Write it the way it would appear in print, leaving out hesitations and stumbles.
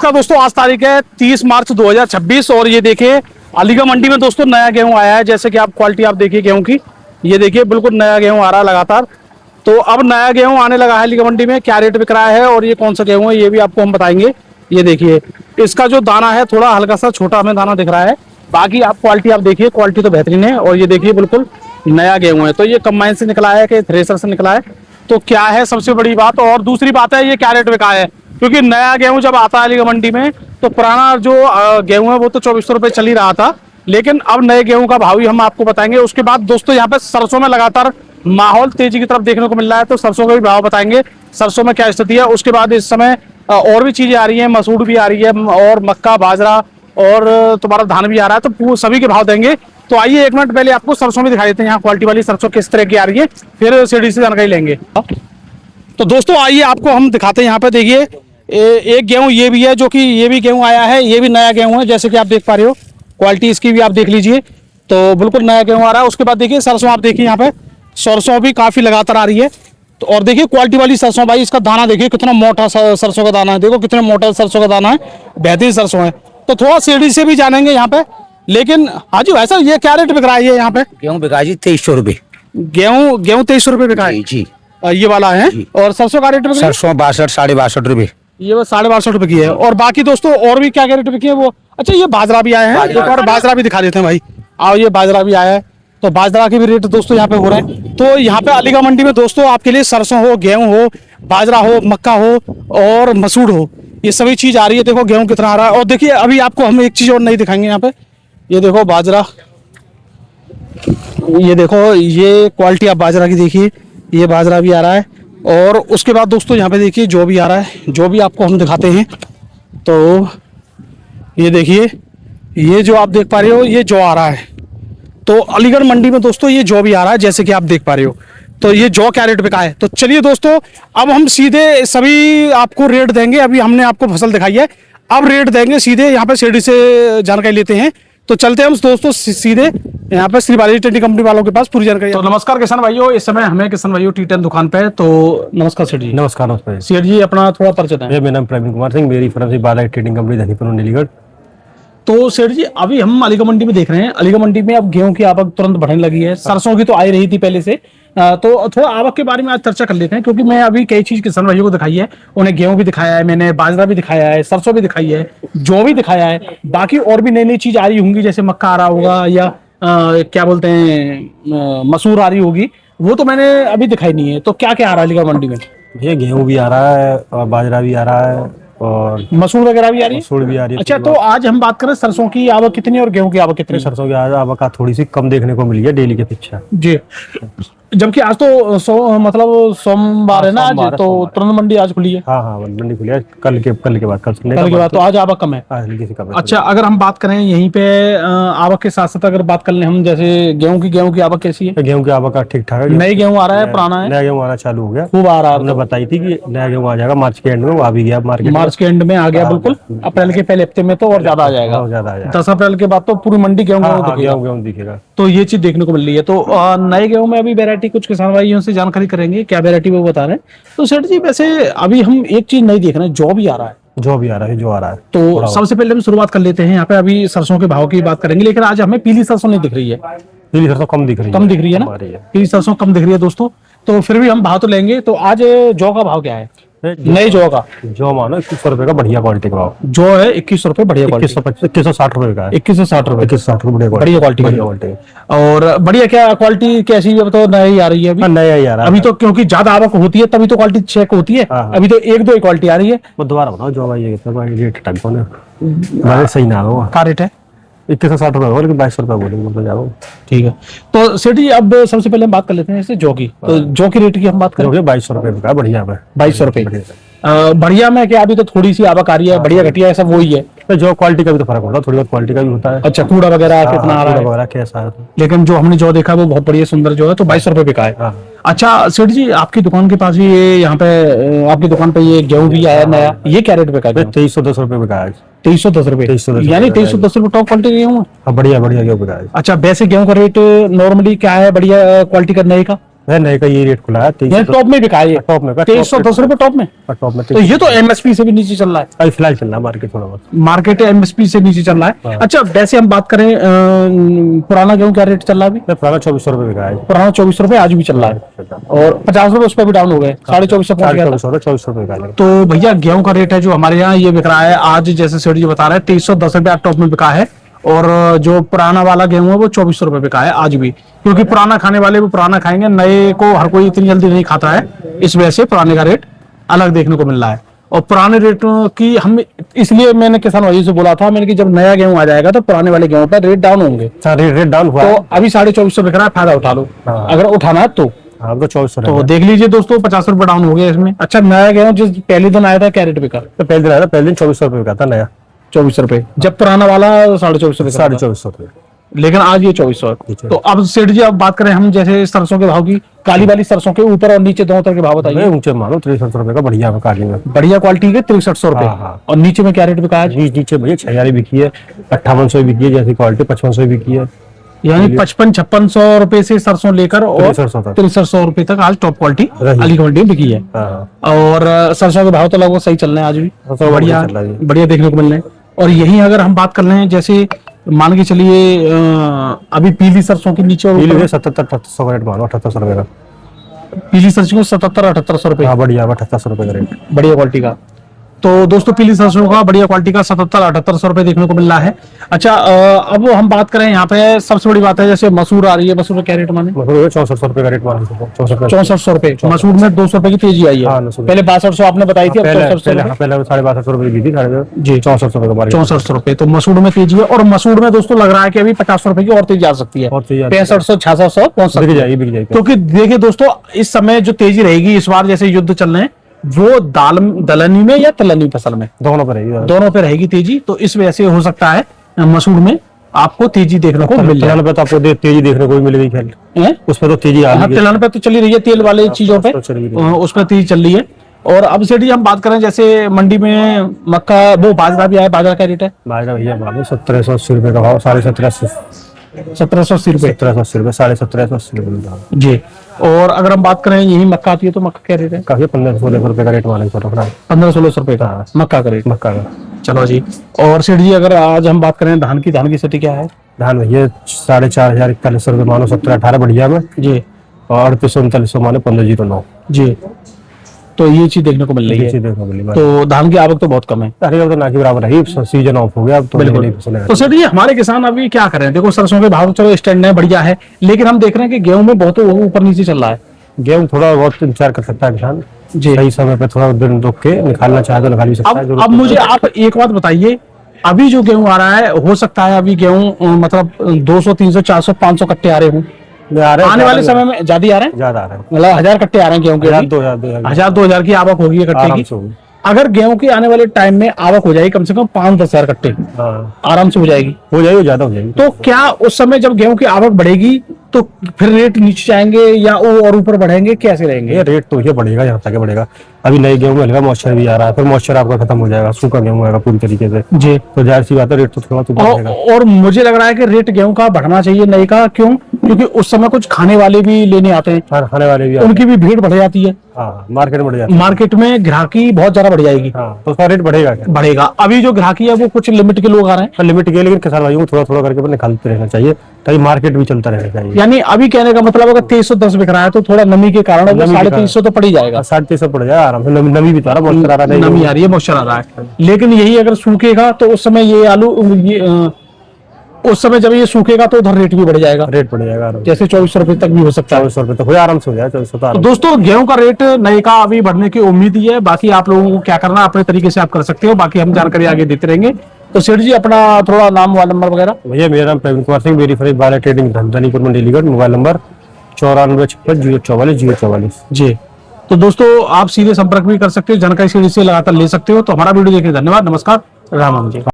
नमस्कार दोस्तों, आज तारीख है 30 मार्च 2026 और ये देखिए अलीगढ़ मंडी में दोस्तों नया गेहूं आया है। जैसे कि आप क्वालिटी आप देखिए गेहूं की, ये देखिए बिल्कुल नया गेहूं आ रहा है लगातार। तो अब नया गेहूं आने लगा है अलीगढ़ मंडी में, क्या रेट बिक रहा है और ये कौन सा गेहूं है ये भी आपको हम बताएंगे। ये देखिए इसका जो दाना है थोड़ा हल्का सा छोटा हमें दाना दिख रहा है, बाकी आप क्वालिटी आप देखिए, क्वालिटी तो बेहतरीन है। और ये देखिए बिल्कुल नया गेहूं है, तो ये कंबाइन से निकला है कि थ्रेसर से निकला है, तो क्या है सबसे बड़ी बात। और दूसरी बात है ये क्या रेट बिका है, क्योंकि नया गेहूं जब आता है अलीगढ़ मंडी में तो पुराना जो गेहूं है वो तो 2400 रुपये चल ही रहा था, लेकिन अब नए गेहूं का भाव ही हम आपको बताएंगे। उसके बाद दोस्तों यहाँ पे सरसों में लगातार माहौल तेजी की तरफ देखने को मिल रहा है, तो सरसों का भी भाव बताएंगे, सरसों में क्या स्थिति है। उसके बाद इस समय और भी चीजें आ रही है, मसूर भी आ रही है और मक्का बाजरा और तुम्हारा धान भी आ रहा है, तो सभी के भाव देंगे। तो आइए एक मिनट पहले आपको सरसों भी दिखाई देते हैं, यहाँ क्वालिटी वाली सरसों किस तरह की आ रही है, फिर सीढ़ी से जानकारी लेंगे। तो दोस्तों आइए आपको हम दिखाते हैं, यहाँ पे देखिए एक गेहूं ये भी है, जो कि ये भी गेहूं आया है, ये भी नया गेहूं है। जैसे कि आप देख पा रहे हो, क्वालिटी इसकी भी आप देख लीजिए, तो बिल्कुल नया गेहूं आ रहा है। उसके बाद देखिए सरसों, आप देखिए यहाँ पे सरसों भी काफी लगातार आ रही है। तो और देखिए क्वालिटी वाली सरसों, भाई इसका दाना देखिए कितना मोटा सरसों का दाना है, देखो कितने मोटा सरसों का दाना है, बेहतरीन सरसों है। तो थोड़ा सीढ़ी से भी जानेंगे यहाँ पे, लेकिन हाँ जी भाई साहब ये क्या रेट बिक रहा है ये यहाँ पे? गेहूँ बिका जी 2300 रुपये। गेहूं 2300 रुपये बिका है जी। ये वाला है। और सरसों का रेट? सरसों 62 62.5 रुपये। ये बस 62.5 रुपए की है। और बाकी दोस्तों और भी क्या क्या रेट बिकी है वो, अच्छा ये बाजरा भी आया है, एक और बाजरा भी दिखा देते हैं भाई। आओ ये बाजरा भी आया है, तो बाजरा के भी रेट दोस्तों यहाँ पे हो रहे हैं। तो यहाँ पे अलीगढ़ मंडी में दोस्तों आपके लिए सरसों हो, गेहूं हो, बाजरा हो, मक्का हो और मसूर हो, ये सभी चीज आ रही है। देखो गेहूं कितना आ रहा है। और देखिए अभी आपको हम एक चीज और नहीं दिखाएंगे यहाँ पे, ये देखो बाजरा, ये देखो ये क्वालिटी आप बाजरा की देखिए, ये बाजरा भी आ रहा है। और उसके बाद दोस्तों यहाँ पे देखिए जो भी आ रहा है, जो भी आपको हम दिखाते हैं, तो ये देखिए ये जो आप देख पा रहे हो ये जौ आ रहा है। तो अलीगढ़ मंडी में दोस्तों ये जौ भी आ रहा है, जैसे कि आप देख पा रहे हो। तो ये जौ क्या रेट बिका है, तो चलिए दोस्तों अब हम सीधे सभी आपको रेट देंगे। अभी हमने आपको फसल दिखाई है, अब रेट देंगे सीधे, यहाँ पे सीढ़ी से जानकारी लेते हैं। तो चलते हैं हम दोस्तों सीधे यहाँ पे श्री बालाजी ट्रेडिंग कंपनी वालों के पास पूरी जानकारी। तो नमस्कार किसान भाइयों, इस समय हमें किसान भाइयों टी10 दुकान पे है। तो नमस्कार सेठ जी। नमस्कार। नमस्कार सेठ जी, अपना थोड़ा परिचय दें। मेरा नाम प्रवीण कुमार सिंह, मेरी फर्म से बालाजी ट्रेडिंग कंपनी धनीपुर अलीगढ़। तो सेठ जी अभी हम अलीगढ़ मंडी में देख रहे हैं, अलीगढ़ मंडी में अब गेहूं की आवक तुरंत बढ़ने लगी है, सरसों की तो आई रही थी पहले से। तो थोड़ा आवक के बारे में आज चर्चा कर लेते हैं, क्योंकि मैं अभी कई चीज किसान भाइयों को दिखाई है, उन्हें गेहूं भी दिखाया है मैंने, बाजरा भी दिखाया है, सरसों भी दिखाई है, जौ भी दिखाया है, बाकी और भी नई नई चीज आ रही होंगी, जैसे मक्का आ रहा होगा या क्या बोलते हैं मसूर आ रही होगी, वो तो मैंने अभी दिखाई नहीं है। तो क्या क्या आ रहा है अलीगढ़ मंडी में? भैया गेहूं भी आ रहा है और बाजरा भी आ रहा है और मसूर वगैरह भी आ रही है। मसूर भी आ रही है। अच्छा, तो आज हम बात करें सरसों की आवक कितनी और गेहूं की आवक कितनी? सरसों की आवक थोड़ी सी कम देखने को मिली है डेली के अपेक्षा जी, जबकि आज तो मतलब सोमवार है ना आज, तो तुरंत मंडी आज खुली है। हाँ मंडी खुली है, कल के बाद कल के बाद तो आज आवक कम है। अच्छा, अगर हम बात करें यहीं पे आवक के साथ साथ अगर बात कर लें हम, जैसे गेहूं की आवक कैसी है? गेहूं की आवक ठीक ठाक है। नई गेहूं आ रहा है, पुराना है? नया गेहूं आना चालू हो गया, खूब आ रहा है। हमने बताई थी कि नया गेहूं आ जाएगा मार्च के एंड में, वो आ भी गया मार्केट, मार्च के एंड में आ गया बिल्कुल। अप्रैल के पहले हफ्ते में तो और ज्यादा आ जाएगा, 10 अप्रैल के बाद तो पूरी मंडी गेहूं दिखेगा। तो ये चीज देखने को मिल रही है। तो नए गेहूं में अभी वेरायटी कुछ किसान भाइयों से जानकारी करेंगे, क्या वेरायटी वो बता रहे हैं। तो सेठ जी वैसे अभी हम एक चीज नहीं देख रहे हैं, जौ भी आ रहा है। जो भी आ रहा है, जो आ रहा है। तो सबसे पहले हम शुरुआत कर लेते हैं यहाँ पे, अभी सरसों के भाव की बात करेंगे, लेकिन आज हमें पीली सरसों नहीं दिख रही है। पीली सरसों कम दिख रही है ना, पीली सरसों कम दिख रही है दोस्तों। तो फिर भी हम भाव तो लेंगे। तो आज जौ का भाव क्या है? नई जौ का जो मानो 2100 रुपए का बढ़िया क्वालिटी का भाव जो है 2100 रुपए बढ़िया क्वालिटी, 2160 रुपए का है। 2160 रुपए, 2160 रुपए बढ़िया क्वालिटी। और बढ़िया क्या क्वालिटी कैसी है तो नई आ रही है अभी? नया ही आ रहा है अभी तो, क्योंकि ज्यादा आवक होती है तभी तो क्वालिटी चेक होती है। अभी तो एक दो क्वालिटी आ रही है। वो दोबारा बताओ जो भाई ये रेट टक ना सही ना हो। क्या रेट है? 2160 रुपए, लेकिन 2200 रुपए बोलेंगे जाओ। ठीक है। तो सेठ जी अब सबसे पहले हम बात कर लेते हैं जैसे जौ की। तो जौ की रेट की हम बात करें, 2200 रुपए का बढ़िया है। 2200 रुपए बढ़िया में क्या अभी तो थोड़ी सी आवक आ रही है, बढ़िया घटिया है सब वही है। तो जो क्वालिटी का भी तो फर्क होता है, थोड़ी बहुत क्वालिटी का भी होता है। अच्छा, कूड़ा वगैरह कितना आ रहा है कैसा है? लेकिन जो हमने जो देखा वो बहुत बढ़िया सुंदर जो है, तो 2200 रुपए बिका है। अच्छा सेठ जी, आपकी दुकान के पास भी ये यहाँ पे आपकी दुकान पे ये गेहूं भी आया नया, ये क्या रेट बिका है? 2310 रुपए बिका है। 2310 रुपए, यानी 2310 रुपए टॉप क्वालिटी गेहूं है। बढ़िया गेहूं बिका है। अच्छा, वैसे गेहूं का रेट नॉर्मली क्या है बढ़िया क्वालिटी का नए का? नए का ये रेट खुला है ये टॉप में बिका है ये टॉप में 2310 रुपए टॉप में। टॉप में तो ये तो एमएसपी से भी नीचे चल रहा है, अभी फिलहाल चल रहा है मार्केट थोड़ा बहुत। मार्केट एमएसपी से नीचे चल रहा है। हाँ। अच्छा वैसे हम बात करें पुराना गेहूं क्या रेट चल रहा है अभी? पुराना 2400 रुपये बिका है। पुराना 2400 रुपए आज भी चल रहा है, और 50 रुपए उस पर भी डाउन हो गए, 2450 पहुंच गया था। 2400 रुपये बिका है। तो भैया गेहूं का रेट है जो हमारे यहाँ ये बिक रहा है आज, जैसे सेठ जी बता रहे हैं 2310 रुपए टॉप में बिका है, और जो पुराना वाला गेहूं है वो 2400 रुपए बिका है आज भी, क्योंकि पुराना खाने वाले वो पुराना खाएंगे, नए को हर कोई इतनी जल्दी नहीं खाता है, इस वजह से पुराने का रेट अलग देखने को मिल रहा है। और पुराने रेटों की हम, इसलिए मैंने किसान भाई से बोला था मैंने कि जब नया गेहूं आ जाएगा तो पुराने वाले गेहूं पर रेट डाउन होंगे। रेट डाउन हुआ तो अभी 2450 बिक रहा है, फायदा उठा लो हाँ। अगर उठाना है तो। हाँ तो 2400 तो देख लीजिए दोस्तों 50 रुपए डाउन हो गया इसमें। अच्छा नया गेहूं जिस पहले दिन आया था क्या रेट बिका? तो पहले दिन आया था, पहले दिन 2400 रुपये बिका था नया, 2400 रुपए, जब पुराना वाला 2450 रुपए, 2450 रुपये। लेकिन आज ये 2400। तो अब सेठ जी अब बात करें हम जैसे सरसों के भाव की, काली वाली सरसों के ऊपर और नीचे दोनों तरह के भाव बताइए। ऊंचे मानो 6300 रुपये का बढ़िया है काली में, बढ़िया क्वालिटी के 6300 रुपए। हाँ, हाँ। और नीचे में क्या रेट बिका है? नीचे भैया 6000 बिकी है, 5800 बिकी है, जैसी क्वालिटी 5500 बिकी है, यानी 55-5600 रुपए से सरसों लेकर और 6300 रुपए तक आज टॉप क्वालिटी अली क्वालिटी बिकी है। और सरसों के भाव तो लगभग सही चल रहे हैं आज भी, बढ़िया बढ़िया देखने को मिल रहे हैं। और यही अगर हम बात कर लें जैसे मान के चलिए अभी पीली सरसों के नीचे 77-7800 का रेट मानो, 7800 रुपये का पीली सरसों को 77-7800 रुपए। हाँ बढ़िया 7800 रुपये का रेट, बढ़िया क्वालिटी का। तो दोस्तों पीली सरसों का बढ़िया क्वालिटी का 77-7800 रुपए देखने को मिल रहा है। अच्छा अब हम बात करें यहाँ पे सबसे बड़ी बात है जैसे मसूर आ रही है, मसूर का क्या रेट माने? 6400 रुपये का रेट मानो, 6400 रुपए। मसूर में 200 रुपए की तेजी आई है, पहले 6200 आपने बताई थी, अब 6400 पहले 6250 रुपये की थी, जी 6400 रुपये का 6400 रुपए। तो मसूर में तेजी है, और मसूर में दोस्तों लग रहा है कि अभी 50 रुपए की और तेजी आ सकती है, 6500-6600 पहुंच सकती है। क्योंकि देखिए दोस्तों इस समय जो तेजी रहेगी इस बार, जैसे युद्ध चल रहे हैं, वो दलहनी में या तिलहनी फसल में दोनों पे रहेगी तेजी। तो इस वजह से हो सकता है मसूर में आपको तेजी देखने को मिल जाए। पे तो आपको तेजी देखने को मिलेगी, ख्याल उसमें तो तेजी आ रही है। तिलहन पे तो चली रही है, तेल वाले चीजों पे उसमें तेजी चल रही है। और अब सेठी हम बात करें जैसे मंडी में मक्का वो बाजरा भी आया, बाजरा का रेट है? बाजरा भैया 1780 रुपये का भाव, 1750 1780 रुपए, 1780 रुपये, 1750 रुपये जी। और अगर हम बात करें यही मक्का आती है तो मक्का क्या रेट है? काफी 1500 रुपये का रेट माने, 1500 रुपए का मक्का का रेट, मक्का का। चलो जी। और सेठ जी अगर आज हम बात करें धान की स्थिति क्या है? धान भैया 4500 4100 रुपये मानो, 17-18 बढ़िया में जी, और 3800-3900 मानो, 1509 जी। तो ये चीज देखने को मिल रही है। तो धान की आवक तो बहुत कम है, तो ना के बराबर है, सीजन ऑफ हो गया अब तो सेठ जी हमारे किसान अभी क्या करें? देखो सरसों के भाव चलो स्टैंड है, बढ़िया है, लेकिन हम देख रहे हैं कि गेहूं में बहुत ऊपर नीचे चल रहा है। गेहूं थोड़ा बहुत इंतजार कर सकता है किसान जी, सही समय पे थोड़ा दिन रुक के निकालना चाहे तो निकाल भी सकता है। अब मुझे आप एक बात बताइए, अभी जो गेहूं आ रहा है हो सकता है अभी गेहूं मतलब 200 300 400 500 कट्टे आ रहे हूँ, आने वाले समय में ज्यादा आ रहे हैं, मतलब 1000 कट्टे आ रहे हैं गेहूं के, 1000-2000 की आवक होगी कट्टे की। अगर गेहूं की आने वाले टाइम में आवक हो जाएगी कम से कम 5-10 हजार कट्टे आराम से हो जाएगी, ज्यादा हो जाएगी। तो क्या उस समय जब गेहूं की आवक बढ़ेगी तो फिर रेट नीचे जाएंगे या और ऊपर बढ़ेंगे, कैसे रहेंगे? रेट तो ये बढ़ेगा, यहाँ तक बढ़ेगा। अभी नए गेहूं में हल्का मॉइस्चर भी आ रहा है, फिर मॉइस्चर आपका खत्म हो जाएगा, सूखा गेहूं आएगा पूरी तरीके से जी, तो जाहिर सी बात है रेट तो थोड़ा तो बढ़ेगा। और मुझे लग रहा है कि रेट गेहूं का बढ़ना चाहिए नए का, क्यों? क्योंकि उस समय कुछ खाने वाले भी लेने आते हैं, खाने वाले भी, उनकी भी भीड़ बढ़ जाती है, मार्केट में बढ़ जाती है, मार्केट में ग्राहकी बहुत ज्यादा बढ़ जाएगी, तो उसका रेट बढ़ेगा। अभी जो ग्राहकी है वो कुछ लिमिट के लोग आ रहे हैं, लिमिट के, लेकिन किसान भाइयों को थोड़ा थोड़ा करके निकालते रहना चाहिए ताकि मार्केट भी चलता रहना चाहिए। यानी अभी कहने का मतलब अगर 2310 बिक रहा है तो थोड़ा नमी के कारण 350 तो पड़ ही जाएगा, 350 पड़ जाएगा आराम से। नमी भी तो नमी आ रही है, मॉइस्चर आ रहा है। लेकिन यही अगर सूखेगा तो उस समय ये आलू उस समय जब ये सूखेगा तो उधर रेट भी बढ़ जाएगा, जैसे 2400 रुपए तक भी हो सकता है, 2400 रुपए तक आराम से हो जाए। 2400 तो दोस्तों गेहूं का रेट नए का अभी बढ़ने की उम्मीद ही है, बाकी आप लोगों को क्या करना अपने तरीके से आप कर सकते हो, बाकी हम जानकारी आगे देते रहेंगे। तो सेठ जी अपना थोड़ा नाम मोबाइल नंबर वगैरह? भैया मेरा नाम प्रवीण कुमार सिंह, वेरीफाइड बाला ट्रेडिंग धनीपुर मंडी अलीगढ़, मोबाइल नंबर 9456 जी। तो दोस्तों आप सीधे संपर्क भी कर सकते हो, जानकारी सीधे से लगातार ले सकते हो। तो हमारा वीडियो देखने धन्यवाद, नमस्कार, राम राम जी।